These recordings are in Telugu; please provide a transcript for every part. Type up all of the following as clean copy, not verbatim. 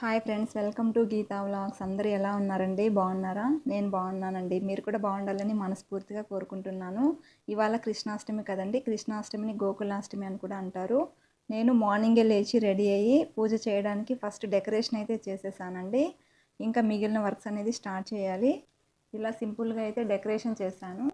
Hi friends, welcome to Geetha vlogs. అందరూ ఎలా ఉన్నారండి? బాగున్నారా? నేను బాగున్నానండి. మీరు కూడా బాగుండాలని మనస్ఫూర్తిగా కోరుకుంటున్నాను. ఇవాళ కృష్ణాష్టమి కదండి. కృష్ణాష్టమిని గోకులాష్టమి అని కూడా అంటారు. నేను మార్నింగే లేచి రెడీ అయ్యి పూజ చేయడానికి ఫస్ట్ డెకరేషన్ అయితే చేసేసానండి. ఇంకా మిగిలిన వర్క్స్ అనేది స్టార్ట్ చేయాలి. ఇలా సింపుల్గా అయితే డెకరేషన్ చేశాను.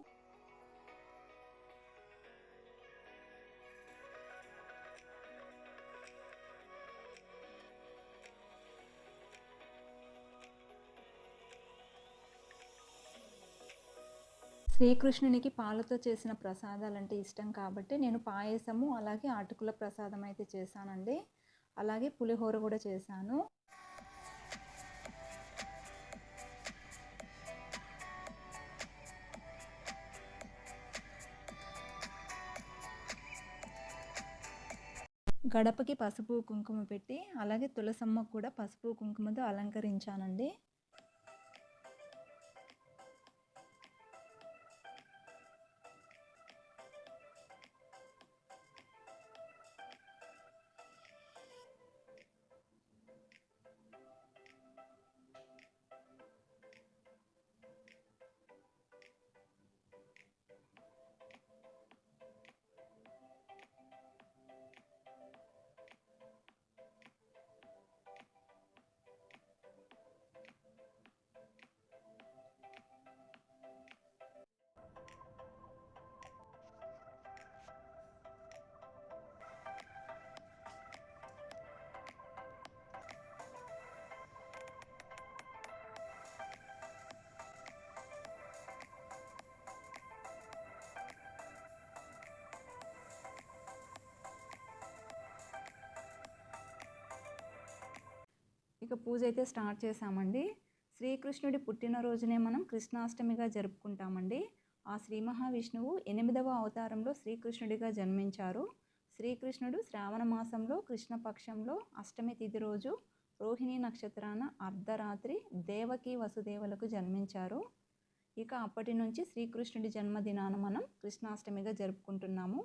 శ్రీకృష్ణునికి పాలతో చేసిన ప్రసాదాలంటే ఇష్టం కాబట్టి నేను పాయసము అలాగే అటుకుల ప్రసాదం అయితే చేశానండి. అలాగే పులిహోర కూడా చేశాను. గడపకి పసుపు కుంకుమ పెట్టి అలాగే తులసమ్మకు కూడా పసుపు కుంకుమతో అలంకరించానండి. ఇక పూజ అయితే స్టార్ట్ చేశామండి. శ్రీకృష్ణుడి పుట్టినరోజునే మనం కృష్ణాష్టమిగా జరుపుకుంటామండి. ఆ శ్రీ మహావిష్ణువు 8వ అవతారంలో శ్రీకృష్ణుడిగా జన్మించారు. శ్రీకృష్ణుడు శ్రావణ మాసంలో కృష్ణపక్షంలో అష్టమి తిథి రోజు రోహిణీ నక్షత్రాన అర్ధరాత్రి దేవకి వసుదేవులకు జన్మించారు. ఇక అప్పటి నుంచి శ్రీకృష్ణుడి జన్మదినాన మనం కృష్ణాష్టమిగా జరుపుకుంటున్నాము.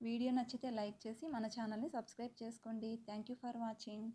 వీడియో నచ్చితే లైక్ చేసి మన ఛానల్ని సబ్స్క్రైబ్ చేసుకోండి. Thank you for watching.